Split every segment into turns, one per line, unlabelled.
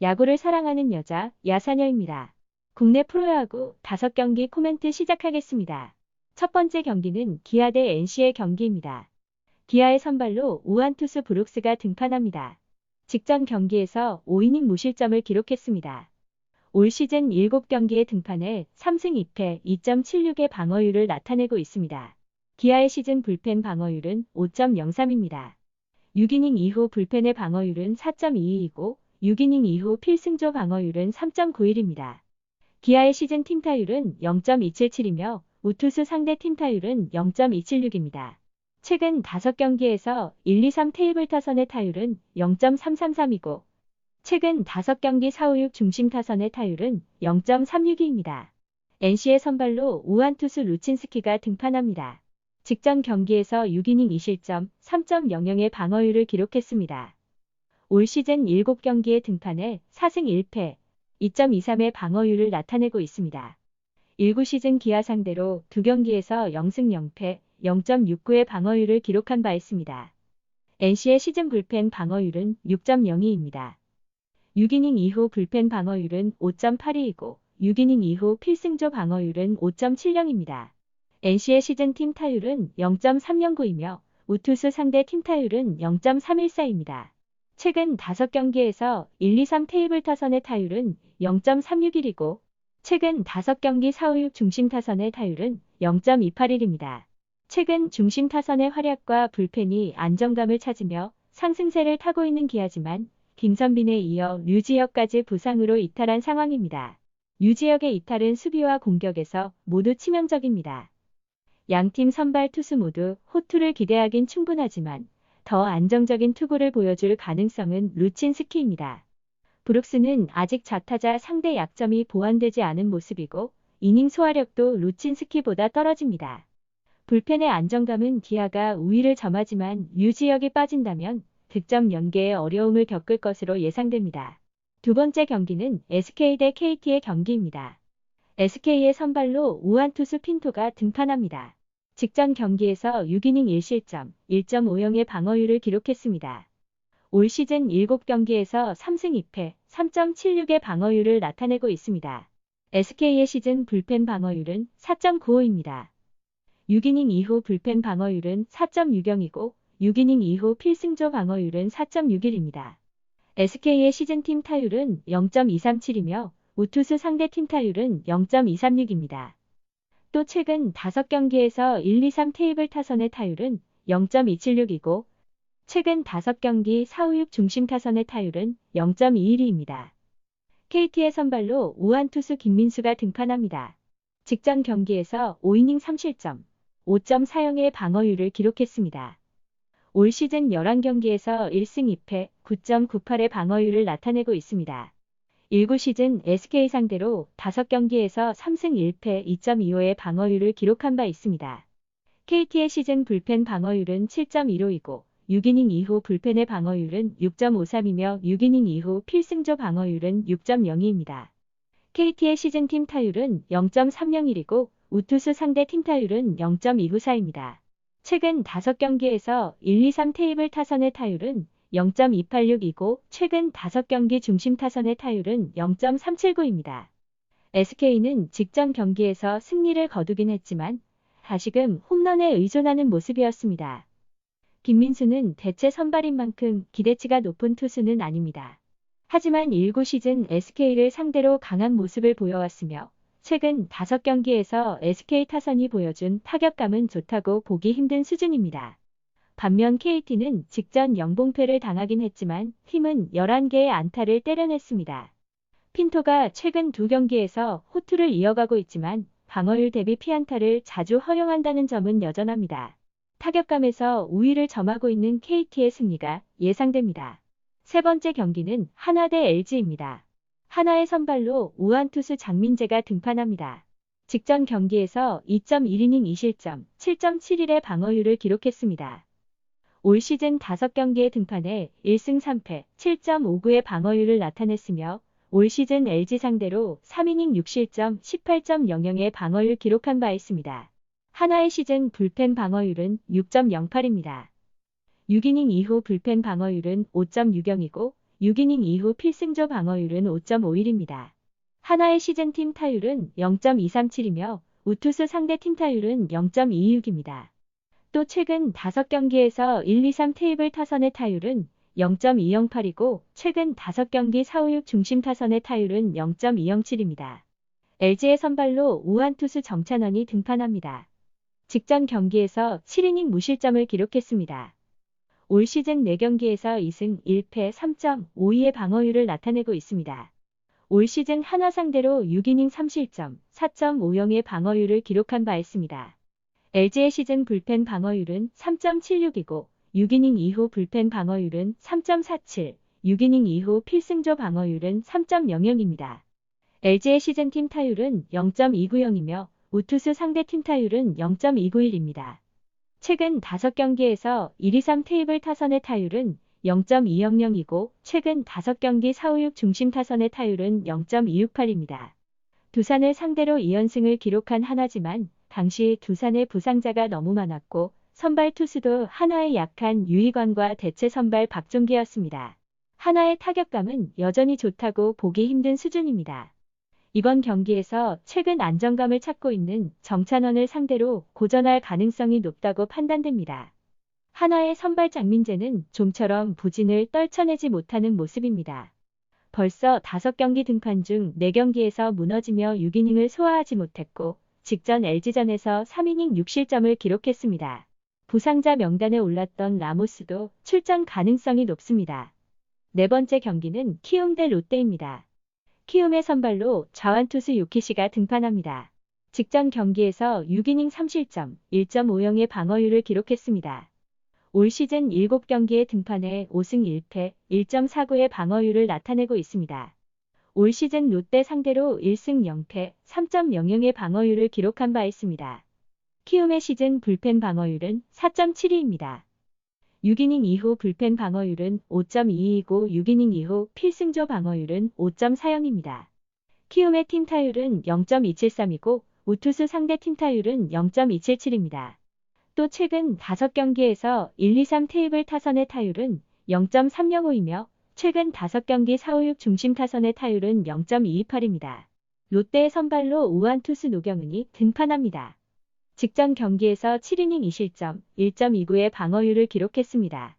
야구를 사랑하는 여자, 야사녀입니다. 국내 프로야구 5경기 코멘트 시작하겠습니다. 첫 번째 경기는 기아 대 NC의 경기입니다. 기아의 선발로 우한 투수 브룩스가 등판합니다. 직전 경기에서 5이닝 무실점을 기록했습니다. 올 시즌 7경기에 등판해 3승 2패 2.76의 방어율을 나타내고 있습니다. 기아의 시즌 불펜 방어율은 5.03입니다. 6이닝 이후 불펜의 방어율은 4.22이고 6이닝 이후 필승조 방어율은 3.91입니다. 기아의 시즌 팀 타율은 0.277이며 우투수 상대 팀 타율은 0.276입니다. 최근 5경기에서 1, 2, 3 테이블 타선의 타율은 0.333이고 최근 5경기 4, 5, 6 중심 타선의 타율은 0.362입니다. NC의 선발로 우한 투수 루친스키가 등판합니다. 직전 경기에서 6이닝 2실점 3.00의 방어율을 기록했습니다. 올 시즌 7경기에 등판해 4승 1패 2.23의 방어율을 나타내고 있습니다. 19 시즌 기아 상대로 2경기에서 0승 0패 0.69의 방어율을 기록한 바 있습니다. NC의 시즌 불펜 방어율은 6.02입니다. 6이닝 이후 불펜 방어율은 5.82이고 6이닝 이후 필승조 방어율은 5.70입니다. NC의 시즌 팀 타율은 0.309이며 우투수 상대 팀 타율은 0.314입니다. 최근 5경기에서 1, 2, 3 테이블 타선의 타율은 0.361이고 최근 5경기 4, 5, 6 중심 타선의 타율은 0.281입니다. 최근 중심 타선의 활약과 불펜이 안정감을 찾으며 상승세를 타고 있는 기아지만 김선빈에 이어 류지혁까지 부상으로 이탈한 상황입니다. 류지혁의 이탈은 수비와 공격에서 모두 치명적입니다. 양팀 선발 투수 모두 호투를 기대하긴 충분하지만 더 안정적인 투구를 보여줄 가능성은 루친스키입니다. 브룩스는 아직 좌타자 상대 약점이 보완되지 않은 모습이고 이닝 소화력도 루친스키보다 떨어집니다. 불펜의 안정감은 기아가 우위를 점하지만 류지혁이 빠진다면 득점 연계에 어려움을 겪을 것으로 예상됩니다. 두 번째 경기는 SK 대 KT의 경기입니다. SK의 선발로 우한 투수 핀토가 등판합니다. 직전 경기에서 6이닝 1실점 1.50의 방어율을 기록했습니다. 올 시즌 7경기에서 3승 2패 3.76의 방어율을 나타내고 있습니다. SK의 시즌 불펜 방어율은 4.95입니다. 6이닝 이후 불펜 방어율은 4.60이고 6이닝 이후 필승조 방어율은 4.61입니다. SK의 시즌 팀 타율은 0.237이며 우투수 상대 팀 타율은 0.236입니다. 또 최근 5경기에서 1, 2, 3 테이블 타선의 타율은 0.276이고 최근 5경기 4, 5, 6 중심 타선의 타율은 0.212입니다. KT의 선발로 우한 투수 김민수가 등판합니다. 직전 경기에서 5이닝 3실점 5.40의 방어율을 기록했습니다. 올 시즌 11경기에서 1승 2패 9.98의 방어율을 나타내고 있습니다. 19 시즌 SK 상대로 5경기에서 3승 1패 2.25의 방어율을 기록한 바 있습니다. KT의 시즌 불펜 방어율은 7.15이고 6이닝 이후 불펜의 방어율은 6.53이며 6이닝 이후 필승조 방어율은 6.02입니다. KT의 시즌 팀 타율은 0.301이고 우투수 상대 팀 타율은 0.294입니다. 최근 5경기에서 1, 2, 3 테이블 타선의 타율은 0.286이고 최근 5경기 중심 타선의 타율은 0.379입니다. SK는 직전 경기에서 승리를 거두긴 했지만 다시금 홈런에 의존하는 모습이었습니다. 김민수는 대체 선발인 만큼 기대치가 높은 투수는 아닙니다. 하지만 19 시즌 SK를 상대로 강한 모습을 보여왔으며 최근 5경기에서 SK 타선이 보여준 타격감은 좋다고 보기 힘든 수준입니다. 반면 KT는 직전 영봉패를 당하긴 했지만 팀은 11개의 안타를 때려냈습니다. 핀토가 최근 2경기에서 호투를 이어가고 있지만 방어율 대비 피안타를 자주 허용한다는 점은 여전합니다. 타격감에서 우위를 점하고 있는 KT의 승리가 예상됩니다. 세 번째 경기는 한화 대 LG입니다. 한화의 선발로 우한 투수 장민재가 등판합니다. 직전 경기에서 2.1이닝 2실점 7.71의 방어율을 기록했습니다. 올 시즌 5경기에 등판해 1승 3패 7.59의 방어율을 나타냈으며 올 시즌 LG 상대로 3이닝 6실점 18.00의 방어율 기록한 바 있습니다. 한화의 시즌 불펜 방어율은 6.08입니다. 6이닝 이후 불펜 방어율은 5.60이고 6이닝 이후 필승조 방어율은 5.51입니다. 하나의 시즌팀 타율은 0.237이며 우투수 상대 팀 타율은 0.26입니다. 또 최근 5경기에서 1, 2, 3 테이블 타선의 타율은 0.208이고 최근 5경기 4, 5, 6 중심 타선의 타율은 0.207입니다. LG의 선발로 우한 투수 정찬원이 등판합니다. 직전 경기에서 7이닝 무실점을 기록했습니다. 올 시즌 4경기에서 2승 1패 3.52의 방어율을 나타내고 있습니다. 올 시즌 한화 상대로 6이닝 3실점 4.50의 방어율을 기록한 바 있습니다. LG의 시즌 불펜 방어율은 3.76이고 6이닝 이후 불펜 방어율은 3.47, 6이닝 이후 필승조 방어율은 3.00입니다. LG의 시즌 팀 타율은 0.290이며 우투수 상대 팀 타율은 0.291입니다. 최근 5경기에서 1, 2, 3 테이블 타선의 타율은 0.200이고 최근 5경기 4, 5, 6 중심 타선의 타율은 0.268입니다. 두산을 상대로 2연승을 기록한 하나지만 당시 두산의 부상자가 너무 많았고 선발 투수도 하나의 약한 유희관과 대체 선발 박종기였습니다. 하나의 타격감은 여전히 좋다고 보기 힘든 수준입니다. 이번 경기에서 최근 안정감을 찾고 있는 정찬원을 상대로 고전할 가능성이 높다고 판단됩니다. 하나의 선발 장민재는 좀처럼 부진을 떨쳐내지 못하는 모습입니다. 벌써 5경기 등판 중 4경기에서 무너지며 6이닝을 소화하지 못했고 직전 LG전에서 3이닝 6실점을 기록했습니다. 부상자 명단에 올랐던 라모스도 출전 가능성이 높습니다. 네 번째 경기는 키움 대 롯데입니다. 키움의 선발로 좌완투수 요키시가 등판합니다. 직전 경기에서 6이닝 3실점 1.50의 방어율을 기록했습니다. 올 시즌 7경기에 등판해 5승 1패 1.49의 방어율을 나타내고 있습니다. 올 시즌 롯데 상대로 1승 0패 3.00의 방어율을 기록한 바 있습니다. 키움의 시즌 불펜 방어율은 4.72입니다. 6이닝 이후 불펜 방어율은 5.22이고 6이닝 이후 필승조 방어율은 5.40입니다. 키움의 팀 타율은 0.273이고 우투수 상대 팀 타율은 0.277입니다. 또 최근 5경기에서 1, 2, 3 테이블 타선의 타율은 0.305이며 최근 5경기 4, 5, 6 중심 타선의 타율은 0.228입니다. 롯데의 선발로 우한 투수 노경은이 등판합니다. 직전 경기에서 7이닝 2실점 1.29의 방어율을 기록했습니다.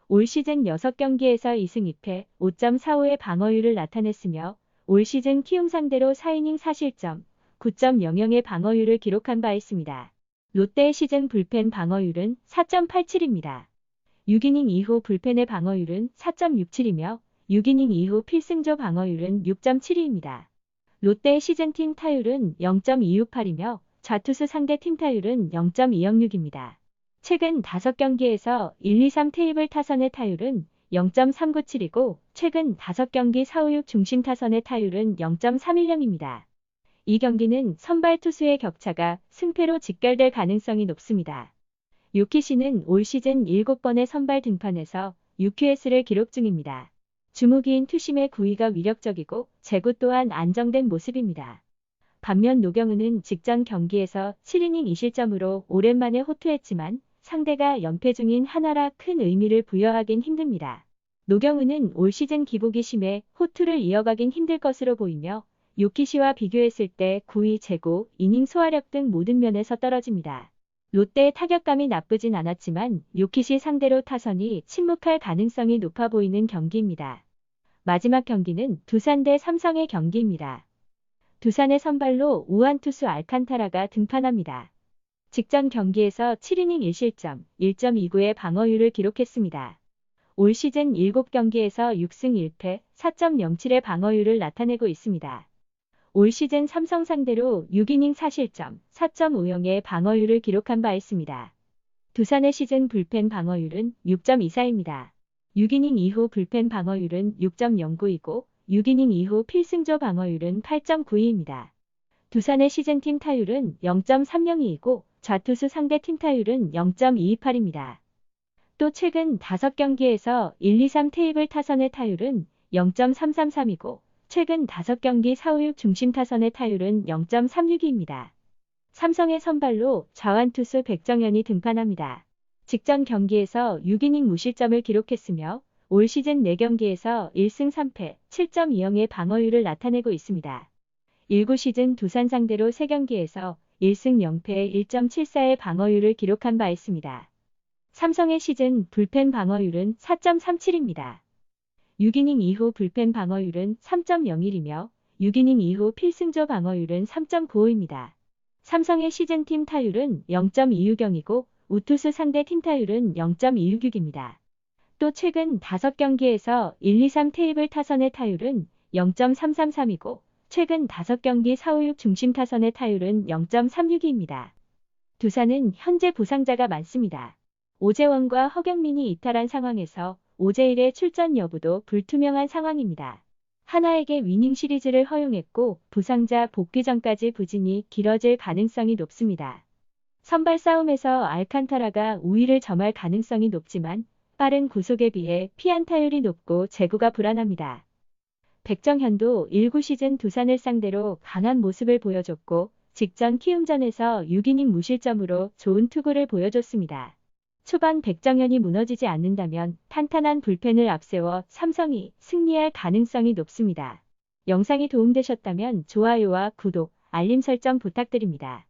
올 시즌 6경기에서 2승 2패 5.45의 방어율을 나타냈으며 올 시즌 키움 상대로 4이닝 4실점 9.00의 방어율을 기록한 바 있습니다. 롯데의 시즌 불펜 방어율은 4.87입니다. 6이닝 이후 불펜의 방어율은 4.67이며 6이닝 이후 필승조 방어율은 6.72입니다. 롯데의 시즌 팀 타율은 0.268이며 좌투수 상대 팀 타율은 0.206입니다. 최근 5경기에서 1, 2, 3 테이블 타선의 타율은 0.397이고 최근 5경기 4, 5, 6 중심 타선의 타율은 0.310입니다. 이 경기는 선발 투수의 격차가 승패로 직결될 가능성이 높습니다. 요키시는 올 시즌 7번의 선발 등판에서 6QS를 기록 중입니다. 주무기인 투심의 구위가 위력적이고 제구 또한 안정된 모습입니다. 반면 노경은은 직전 경기에서 7이닝 2실점으로 오랜만에 호투했지만 상대가 연패 중인 하나라 큰 의미를 부여하긴 힘듭니다. 노경은은 올 시즌 기복이 심해 호투를 이어가긴 힘들 것으로 보이며 요키시와 비교했을 때 구위 제구, 이닝 소화력 등 모든 면에서 떨어집니다. 롯데의 타격감이 나쁘진 않았지만 요키시 상대로 타선이 침묵할 가능성이 높아 보이는 경기입니다. 마지막 경기는 두산 대 삼성의 경기입니다. 두산의 선발로 우한 투수 알칸타라가 등판합니다. 직전 경기에서 7이닝 1실점 1.29의 방어율을 기록했습니다. 올 시즌 7경기에서 6승 1패 4.07의 방어율을 나타내고 있습니다. 올 시즌 삼성 상대로 6이닝 4실점 4.50의 방어율을 기록한 바 있습니다. 두산의 시즌 불펜 방어율은 6.24입니다. 6이닝 이후 불펜 방어율은 6.09이고 6이닝 이후 필승조 방어율은 8.92입니다. 두산의 시즌 팀 타율은 0.30이고 좌투수 상대 팀 타율은 0.228입니다. 또 최근 5경기에서 1, 2, 3 테이블 타선의 타율은 0.333이고 최근 5경기 4, 5, 6 중심 타선의 타율은 0.36입니다. 삼성의 선발로 좌완투수 백정현이 등판합니다. 직전 경기에서 6이닝 무실점을 기록했으며 올 시즌 4경기에서 1승 3패, 7.20의 방어율을 나타내고 있습니다. 19 시즌 두산 상대로 3경기에서 1승 0패 1.74의 방어율을 기록한 바 있습니다. 삼성의 시즌 불펜 방어율은 4.37입니다. 6이닝 이후 불펜 방어율은 3.01이며 6이닝 이후 필승조 방어율은 3.95입니다. 삼성의 시즌 팀 타율은 0.26이고 우투수 상대 팀 타율은 0.26입니다. 또 최근 5경기에서 1, 2, 3 테이블 타선의 타율은 0.333이고 최근 5경기 4, 5, 6 중심 타선의 타율은 0.36입니다. 두산은 현재 부상자가 많습니다. 오재원과 허경민이 이탈한 상황에서 오재일의 출전 여부도 불투명한 상황입니다. 하나에게 위닝 시리즈를 허용했고 부상자 복귀 전까지 부진이 길어질 가능성이 높습니다. 선발 싸움에서 알칸타라가 우위를 점할 가능성이 높지만 빠른 구속에 비해 피안타율이 높고 제구가 불안합니다. 백정현도 19 시즌 두산을 상대로 강한 모습을 보여줬고 직전 키움전에서 6이닝 무실점으로 좋은 투구를 보여줬습니다. 초반 백정현이 무너지지 않는다면 탄탄한 불펜을 앞세워 삼성이 승리할 가능성이 높습니다. 영상이 도움되셨다면 좋아요와 구독, 알림 설정 부탁드립니다.